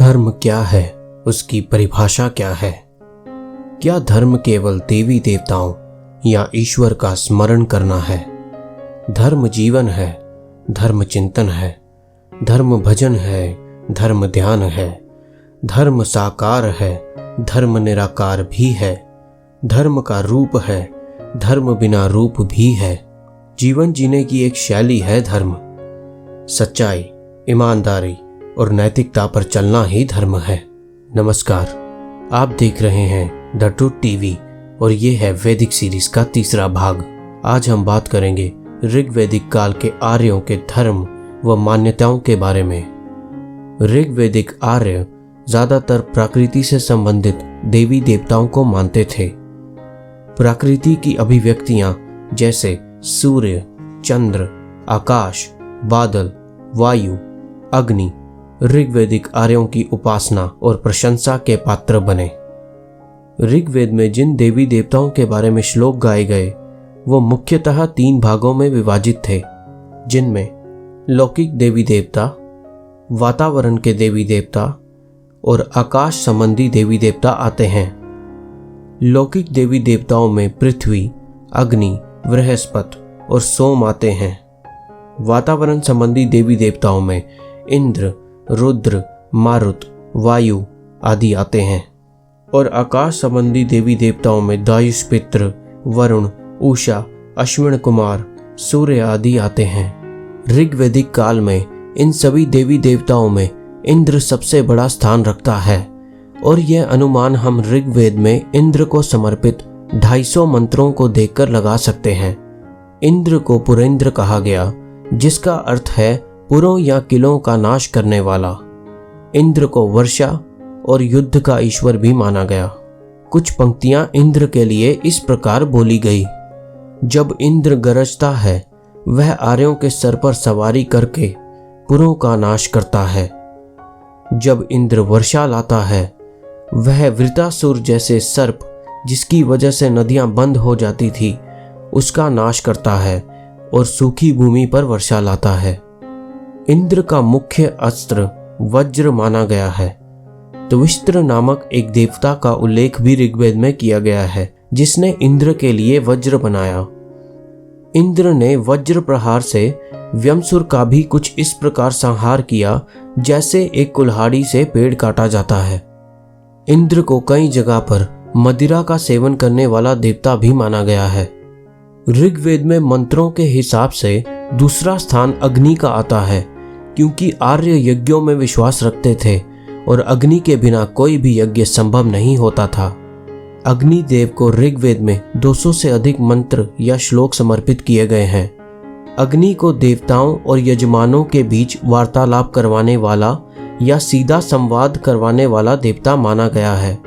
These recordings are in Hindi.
धर्म क्या है, उसकी परिभाषा क्या है? क्या धर्म केवल देवी देवताओं या ईश्वर का स्मरण करना है? धर्म जीवन है, धर्म चिंतन है, धर्म भजन है, धर्म ध्यान है, धर्म साकार है, धर्म निराकार भी है, धर्म का रूप है, धर्म बिना रूप भी है। जीवन जीने की एक शैली है धर्म। सच्चाई, ईमानदारी और नैतिकता पर चलना ही धर्म है। नमस्कार, आप देख रहे हैं द ट्रूथ टीवी और ये है वैदिक सीरीज का तीसरा भाग। आज हम बात करेंगे ऋग्वैदिक काल के आर्यों के धर्म व मान्यताओं के बारे में। ऋग्वैदिक आर्य ज्यादातर प्रकृति से संबंधित देवी देवताओं को मानते थे। प्रकृति की अभिव्यक्तियां जैसे सूर्य, चंद्र, आकाश, बादल, वायु, अग्नि ऋग्वैदिक आर्यों की उपासना और प्रशंसा के पात्र बने। ऋग्वेद में जिन देवी देवताओं के बारे में श्लोक गाए गए वो मुख्यतः 3 भागों में विभाजित थे, जिनमें लौकिक देवी देवता, वातावरण के देवी देवता और आकाश संबंधी देवी देवता आते हैं। लौकिक देवी देवताओं में पृथ्वी, अग्नि, बृहस्पति और सोम आते हैं। वातावरण संबंधी देवी देवताओं में इंद्र, रुद्र, मारुत, वायु आदि आते हैं और आकाश संबंधी देवी देवताओं में दायुष पित्र, वरुण, उषा, अश्विन कुमार, सूर्य आदि आते हैं। ऋग्वैदिक काल में इन सभी देवी देवताओं में इंद्र सबसे बड़ा स्थान रखता है और यह अनुमान हम ऋग्वेद में इंद्र को समर्पित 250 मंत्रों को देखकर लगा सकते हैं। इंद्र को पुरेंद्र कहा गया, जिसका अर्थ है पुरों या किलों का नाश करने वाला। इंद्र को वर्षा और युद्ध का ईश्वर भी माना गया। कुछ पंक्तियां इंद्र के लिए इस प्रकार बोली गई। जब इंद्र गरजता है वह आर्यों के सर पर सवारी करके पुरों का नाश करता है। जब इंद्र वर्षा लाता है वह वृतासुर जैसे सर्प, जिसकी वजह से नदियां बंद हो जाती थी, उसका नाश करता है और सूखी भूमि पर वर्षा लाता है। इंद्र का मुख्य अस्त्र वज्र माना गया है। त्विष्ट्र नामक एक देवता का उल्लेख भी ऋग्वेद में किया गया है, जिसने इंद्र के लिए वज्र बनाया। इंद्र ने वज्र प्रहार से व्यमसुर का भी कुछ इस प्रकार संहार किया जैसे एक कुल्हाड़ी से पेड़ काटा जाता है। इंद्र को कई जगह पर मदिरा का सेवन करने वाला देवता भी माना गया है। ऋग्वेद में मंत्रों के हिसाब से दूसरा स्थान अग्नि का आता है, क्योंकि आर्य यज्ञों में विश्वास रखते थे और अग्नि के बिना कोई भी यज्ञ संभव नहीं होता था। अग्नि देव को ऋग्वेद में 200 से अधिक मंत्र या श्लोक समर्पित किए गए हैं। अग्नि को देवताओं और यजमानों के बीच वार्तालाप करवाने वाला या सीधा संवाद करवाने वाला देवता माना गया है।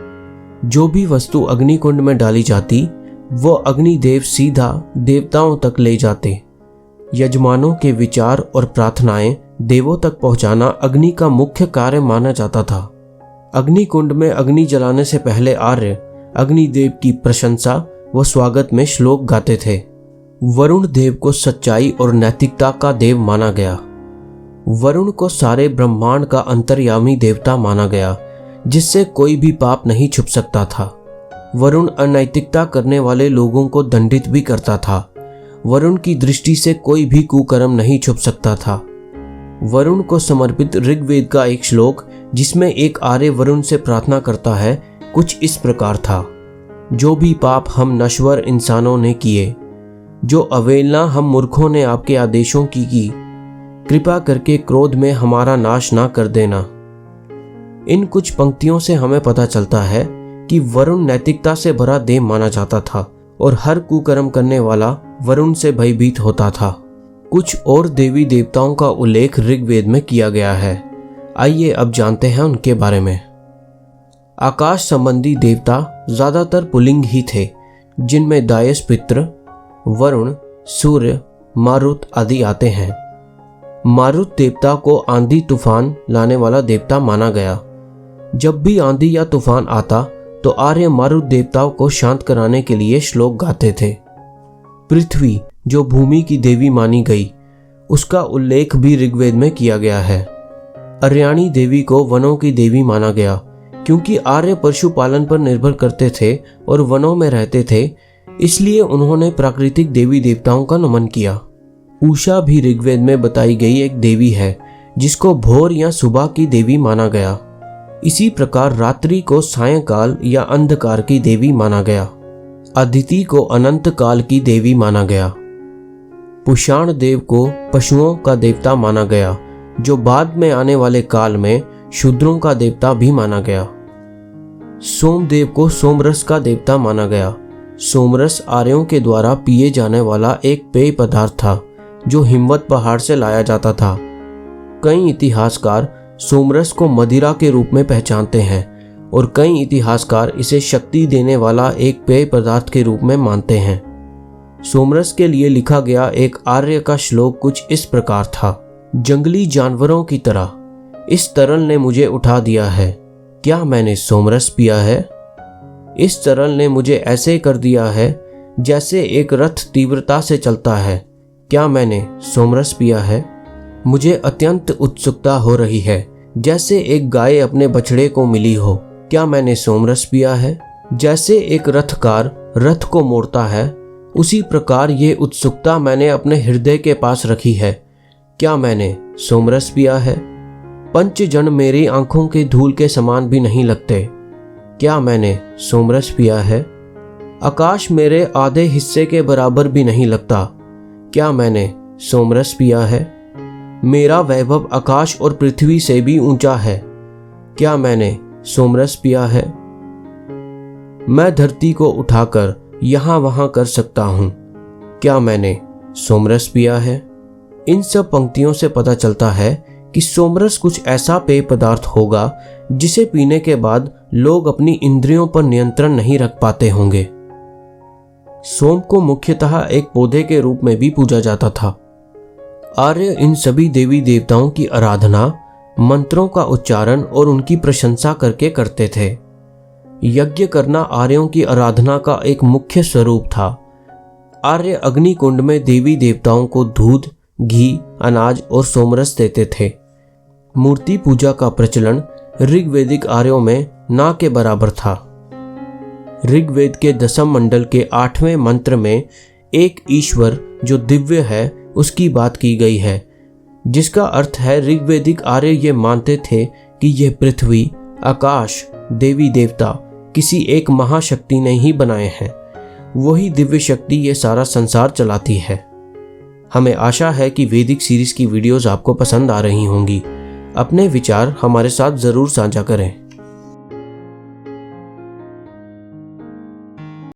जो भी वस्तु अग्निकुंड में डाली जाती वो अग्निदेव सीधा देवताओं तक ले जाते। यजमानों के विचार और प्रार्थनाएं देवों तक पहुंचाना अग्नि का मुख्य कार्य माना जाता था। अग्निकुंड में अग्नि जलाने से पहले आर्य अग्निदेव की प्रशंसा व स्वागत में श्लोक गाते थे। वरुण देव को सच्चाई और नैतिकता का देव माना गया। वरुण को सारे ब्रह्मांड का अंतर्यामी देवता माना गया, जिससे कोई भी पाप नहीं छुप सकता था। वरुण अनैतिकता करने वाले लोगों को दंडित भी करता था। वरुण की दृष्टि से कोई भी कुकर्म नहीं छुप सकता था। वरुण को समर्पित ऋग्वेद का एक श्लोक, जिसमें एक आर्य वरुण से प्रार्थना करता है, कुछ इस प्रकार था। जो भी पाप हम नश्वर इंसानों ने किए, जो अवहेलना हम मूर्खों ने आपके आदेशों की, कृपा करके क्रोध में हमारा नाश ना कर देना। इन कुछ पंक्तियों से हमें पता चलता है कि वरुण नैतिकता से भरा देव माना जाता था और हर कुकर्म करने वाला वरुण से भयभीत होता था। कुछ और देवी देवताओं का उल्लेख ऋग्वेद में किया गया है। आइए अब जानते हैं उनके बारे में। आकाश संबंधी देवता ज्यादातर पुल्लिंग ही थे, जिनमें दायुष पित्र, वरुण, सूर्य, मारुत आदि आते हैं। मारुत देवता को आंधी तूफान लाने वाला देवता माना गया। जब भी आंधी या तूफान आता तो आर्य मारुत देवताओं को शांत कराने के लिए श्लोक गाते थे। पृथ्वी, जो भूमि की देवी मानी गई, उसका उल्लेख भी ऋग्वेद में किया गया है। अर्याणी देवी को वनों की देवी माना गया, क्योंकि आर्य पशुपालन पर निर्भर करते थे और वनों में रहते थे, इसलिए उन्होंने प्राकृतिक देवी देवताओं का नमन किया। उषा भी ऋग्वेद में बताई गई एक देवी है, जिसको भोर या सुबह की देवी माना गया। इसी प्रकार रात्रि को सायंकाल या अंधकार की देवी माना गया। अदिति को अनंत काल की देवी माना गया। पुषाण देव को पशुओं का देवता माना गया, जो बाद में आने वाले काल में शूद्रों का देवता भी माना गया। सोमदेव को सोमरस का देवता माना गया। सोमरस आर्यों के द्वारा पिए जाने वाला एक पेय पदार्थ था, जो हिमवत पहाड़ से लाया जाता था। कई इतिहासकार सोमरस को मदिरा के रूप में पहचानते हैं और कई इतिहासकार इसे शक्ति देने वाला एक पेय पदार्थ के रूप में मानते हैं। सोमरस के लिए लिखा गया एक आर्य का श्लोक कुछ इस प्रकार था। जंगली जानवरों की तरह इस तरल ने मुझे उठा दिया है, क्या मैंने सोमरस पिया है? इस तरल ने मुझे ऐसे कर दिया है जैसे एक रथ तीव्रता से चलता है, क्या मैंने सोमरस पिया है? मुझे अत्यंत उत्सुकता हो रही है, जैसे एक गाय अपने बछड़े को मिली हो, क्या मैंने सोमरस पिया है? जैसे एक रथकार रथ को मोड़ता है, उसी प्रकार ये उत्सुकता मैंने अपने हृदय के पास रखी है, क्या मैंने सोमरस पिया है? पंचजन मेरी आंखों के धूल के समान भी नहीं लगते, क्या मैंने सोमरस पिया है? आकाश मेरे आधे हिस्से के बराबर भी नहीं लगता, क्या मैंने सोमरस पिया है? मेरा वैभव आकाश और पृथ्वी से भी ऊंचा है, क्या मैंने सोमरस पिया है? मैं धरती को उठाकर यहां वहां कर सकता हूं, क्या मैंने सोमरस पिया है? इन सब पंक्तियों से पता चलता है कि सोमरस कुछ ऐसा पेय पदार्थ होगा जिसे पीने के बाद लोग अपनी इंद्रियों पर नियंत्रण नहीं रख पाते होंगे। सोम को मुख्यतः एक पौधे के रूप में भी पूजा जाता था। आर्य इन सभी देवी देवताओं की आराधना मंत्रों का उच्चारण और उनकी प्रशंसा करके करते थे। यज्ञ करना आर्यों की आराधना का एक मुख्य स्वरूप था। आर्य अग्नि कुंड में देवी देवताओं को दूध, घी, अनाज और सोमरस देते थे। मूर्ति पूजा का प्रचलन ऋग्वेदिक आर्यों में ना के बराबर था। ऋग्वेद के दशम मंडल के 8वें मंत्र में एक ईश्वर जो दिव्य है उसकी बात की गई है, जिसका अर्थ है ऋग्वेदिक आर्य ये मानते थे कि यह पृथ्वी, आकाश, देवी देवता किसी एक महाशक्ति ने ही बनाए हैं। वही दिव्य शक्ति ये सारा संसार चलाती है। हमें आशा है कि वैदिक सीरीज की वीडियोस आपको पसंद आ रही होंगी। अपने विचार हमारे साथ ज़रूर साझा करें।